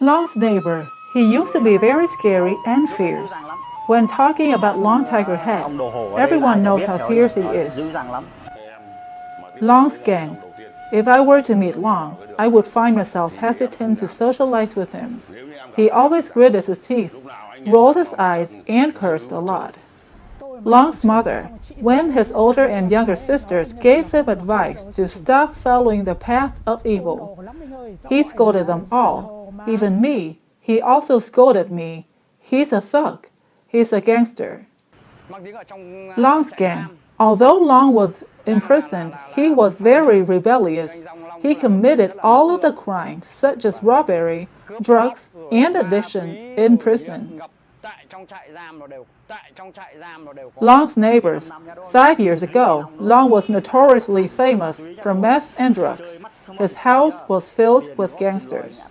Long's neighbor. He used to be very scary and fierce. When talking about Long Tiger Head, everyone knows how fierce he is. Long's gang. If I were to meet Long, I would find myself hesitant to socialize with him. He always gritted his teeth, rolled his eyes, and cursed a lot. Long's mother. When his older and younger sisters gave him advice to stop following the path of evil, he scolded them all, even me. He also scolded me. He's a thug. He's a gangster. Long's gang. Although Long was imprisoned, he was very rebellious. He committed all of the crimes, such as robbery, drugs, and addiction, in prison. Long's neighbors. 5 years ago, Long was notoriously famous for meth and drugs. His house was filled with gangsters.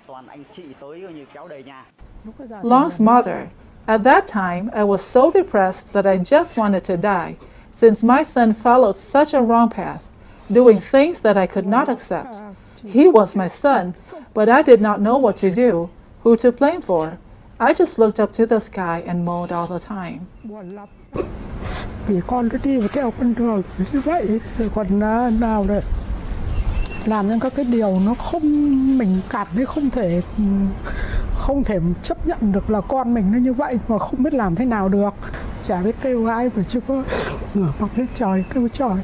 Long's mother. At that time, I was so depressed that I just wanted to die, since my son followed such a wrong path, doing things that I could not accept. He was my son, but I did not know what to do, who to blame for. I just looked up to the sky and moaned all the time. Vì con cứ đi với cái con đường như vậy, còn nào đấy làm những các cái điều nó không, mình cảm thấy không thể chấp nhận được là con mình nó như vậy mà không biết làm thế nào được, chả biết kêu ai mà chưa có ngửa mặt lên trời kêu trời.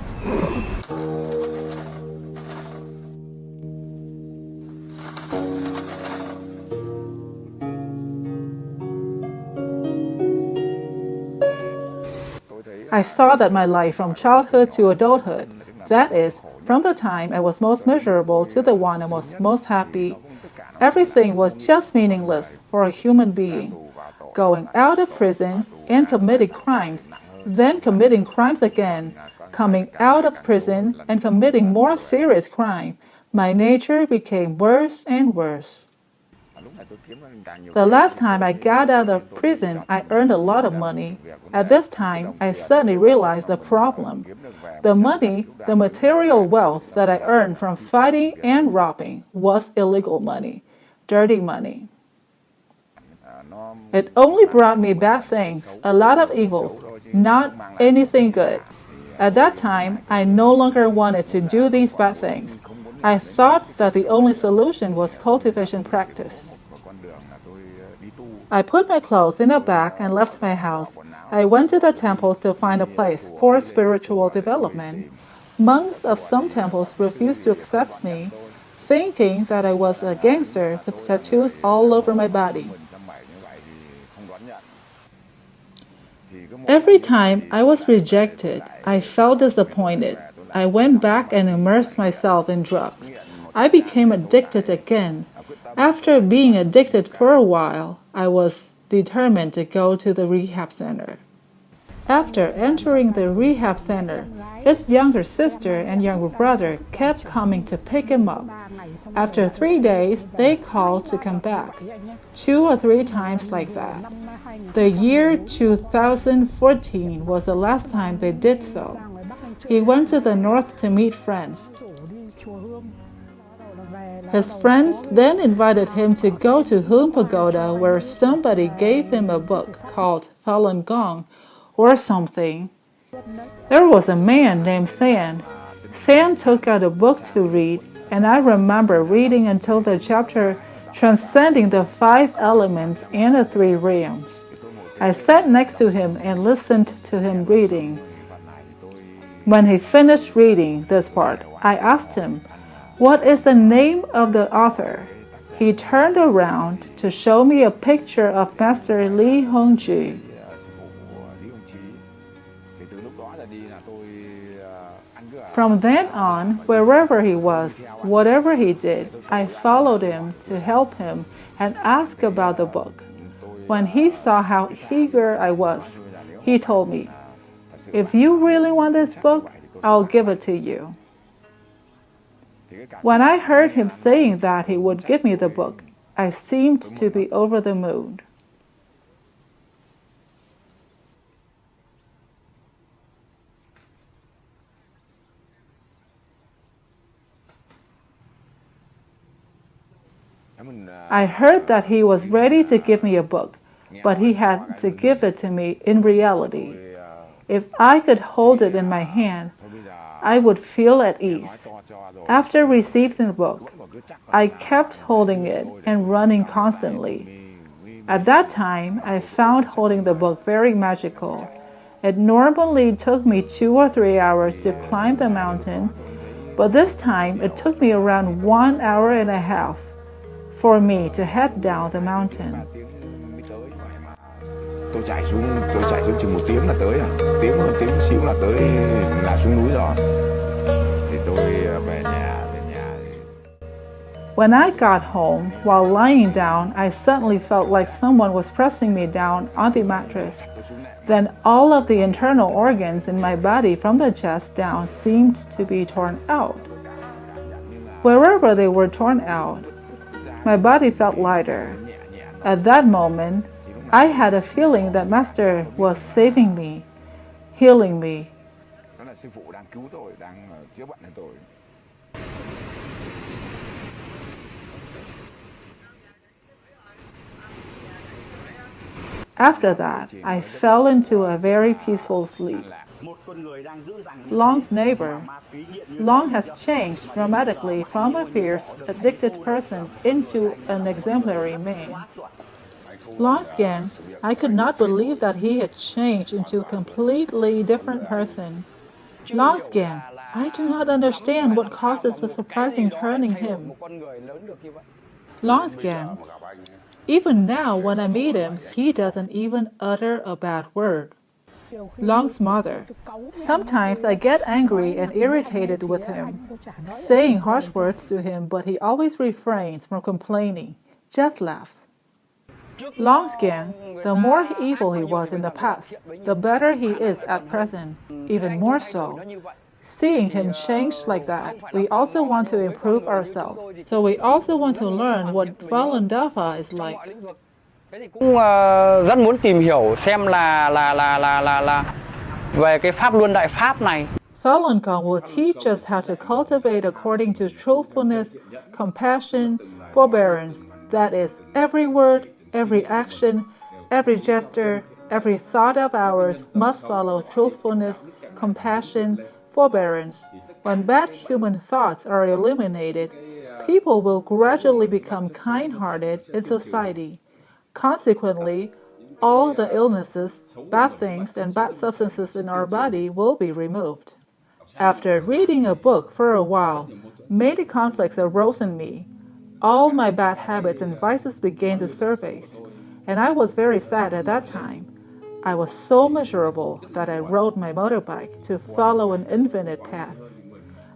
I saw that my life from childhood to adulthood, that is, from the time I was most miserable to the one I was most happy, everything was just meaningless for a human being. Going out of prison and committing crimes, then committing crimes again, coming out of prison and committing more serious crime, my nature became worse and worse. The last time I got out of prison, I earned a lot of money. At this time, I suddenly realized the problem. The money, the material wealth that I earned from fighting and robbing was illegal money, dirty money. It only brought me bad things, a lot of evils, not anything good. At that time, I no longer wanted to do these bad things. I thought that the only solution was cultivation practice. I put my clothes in a bag and left my house. I went to the temples to find a place for spiritual development. Monks of some temples refused to accept me, thinking that I was a gangster with tattoos all over my body. Every time I was rejected, I felt disappointed. I went back and immersed myself in drugs. I became addicted again. After being addicted for a while, I was determined to go to the rehab center. After entering the rehab center, his younger sister and younger brother kept coming to pick him up. After 3 days, they called to come back, 2 or 3 times like that. The year 2014 was the last time they did so. He went to the north to meet friends. His friends then invited him to go to Hum Pagoda, where somebody gave him a book called Falun Gong or something. There was a man named San. San took out a book to read, and I remember reading until the chapter transcending the 5 elements and the 3 realms. I sat next to him and listened to him reading. When he finished reading this part, I asked him, "What is the name of the author?" He turned around to show me a picture of Master Li Hongzhi. From then on, wherever he was, whatever he did, I followed him to help him and ask about the book. When he saw how eager I was, he told me, "If you really want this book, I'll give it to you." When I heard him saying that he would give me the book, I seemed to be over the moon. I heard that he was ready to give me a book, but he had to give it to me in reality. If I could hold it in my hand, I would feel at ease. After receiving the book, I kept holding it and running constantly. At that time, I found holding the book very magical. It normally took me 2 or 3 hours to climb the mountain, but this time it took me around 1 hour and a half for me to head down the mountain. Tôi chạy xuống chừng 1 tiếng là tới tiếng xíu là tới là xuống núi rồi. Thì tôi về nhà. When I got home, while lying down, I suddenly felt like someone was pressing me down on the mattress. Then all of the internal organs in my body from the chest down seemed to be torn out. Wherever they were torn out, my body felt lighter. At that moment, I had a feeling that Master was saving me, healing me. After that, I fell into a very peaceful sleep. Long's neighbor. Long has changed dramatically from a fierce, addicted person into an exemplary man. Long's gang, I could not believe that he had changed into a completely different person. Long's gang, I do not understand what causes the surprising turn in him. Long's gang, even now when I meet him, he doesn't even utter a bad word. Long's mother. Sometimes I get angry and irritated with him, saying harsh words to him, but he always refrains from complaining, just laughs. Long's gang, the more evil he was in the past, the better he is at present, even more so. Seeing him change like that, we also want to improve ourselves. So we also want to learn what Falun Dafa is like. Cũng rất muốn tìm hiểu xem là về cái pháp luân đại pháp này. Falun Gong will teach us how to cultivate according to truthfulness, compassion, forbearance. That is, every word, every action, every gesture, every thought of ours must follow truthfulness, compassion, forbearance. When bad human thoughts are eliminated, people will gradually become kind-hearted in society. Consequently, all the illnesses, bad things, and bad substances in our body will be removed. After reading a book for a while, many conflicts arose in me. All my bad habits and vices began to surface, and I was very sad at that time. I was so miserable that I rode my motorbike to follow an infinite path.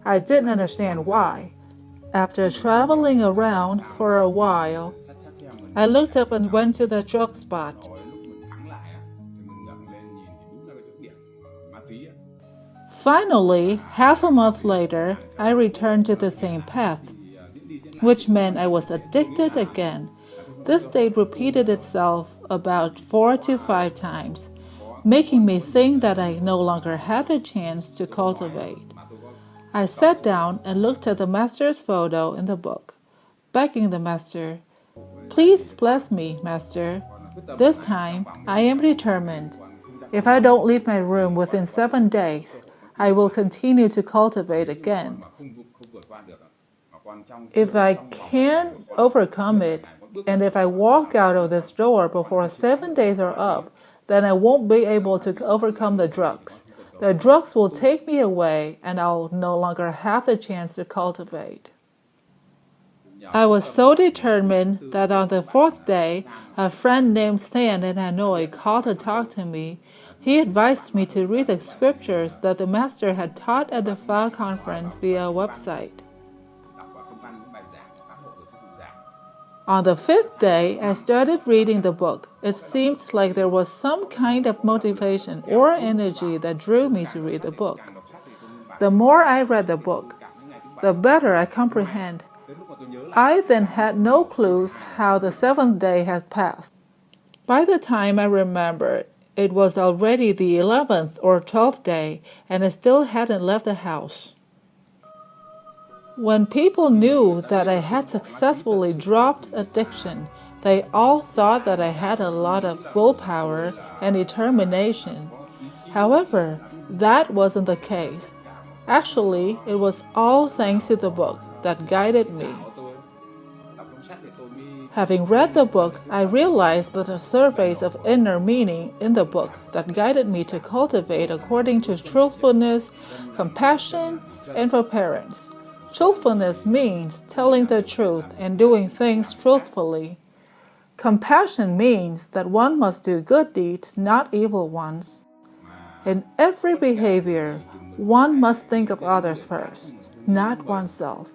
I didn't understand why. After traveling around for a while, I looked up and went to the drug spot. Finally, half a month later, I returned to the same path, which meant I was addicted again. This state repeated itself about 4 to 5 times, making me think that I no longer had the chance to cultivate. I sat down and looked at the master's photo in the book, begging the master, "Please bless me, master. This time, I am determined. If I don't leave my room within 7 days, I will continue to cultivate again. If I can't overcome it, and if I walk out of this door before 7 days are up, then I won't be able to overcome the drugs. The drugs will take me away, and I'll no longer have the chance to cultivate." I was so determined that on the 4th day, a friend named Stan in Hanoi called to talk to me. He advised me to read the scriptures that the master had taught at the Pha conference via a website. On the 5th day, I started reading the book. It seemed like there was some kind of motivation or energy that drew me to read the book. The more I read the book, the better I comprehend. I then had no clues how the 7th day had passed. By the time I remembered, it was already the 11th or 12th day, and I still hadn't left the house. When people knew that I had successfully dropped addiction, they all thought that I had a lot of willpower and determination. However, that wasn't the case. Actually, it was all thanks to the book that guided me. Having read the book, I realized that the surveys of inner meaning in the book that guided me to cultivate according to truthfulness, compassion, and forbearance. Truthfulness means telling the truth and doing things truthfully. Compassion means that one must do good deeds, not evil ones. In every behavior, one must think of others first, not oneself.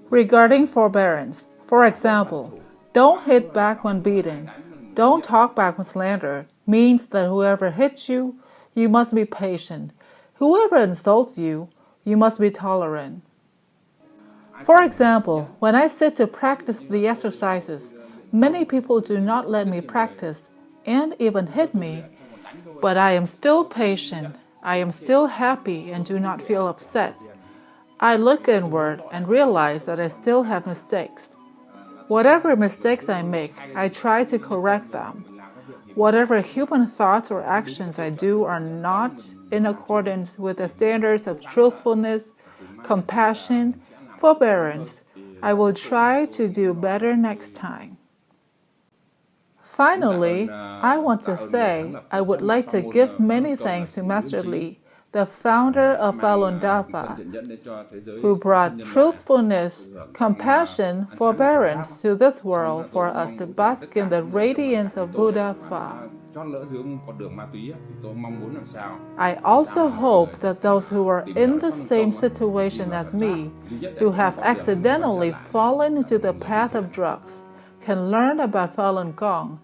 Regarding forbearance, for example, don't hit back when beaten, don't talk back when slandered, means that whoever hits you, you must be patient. Whoever insults you, you must be tolerant. For example, when I sit to practice the exercises, many people do not let me practice and even hit me, but I am still patient. I am still happy and do not feel upset. I look inward and realize that I still have mistakes. Whatever mistakes I make, I try to correct them. Whatever human thoughts or actions I do are not in accordance with the standards of truthfulness, compassion, forbearance, I will try to do better next time. Finally, I want to say I would like to give many thanks to Master Lee, the founder of Falun Dafa, who brought truthfulness, compassion, forbearance to this world for us to bask in the radiance of Buddha Fa. I also hope that those who are in the same situation as me, who have accidentally fallen into the path of drugs, can learn about Falun Gong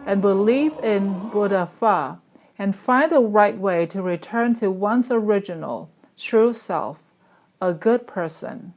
and believe in Buddha Fa, and find the right way to return to one's original, true self, a good person.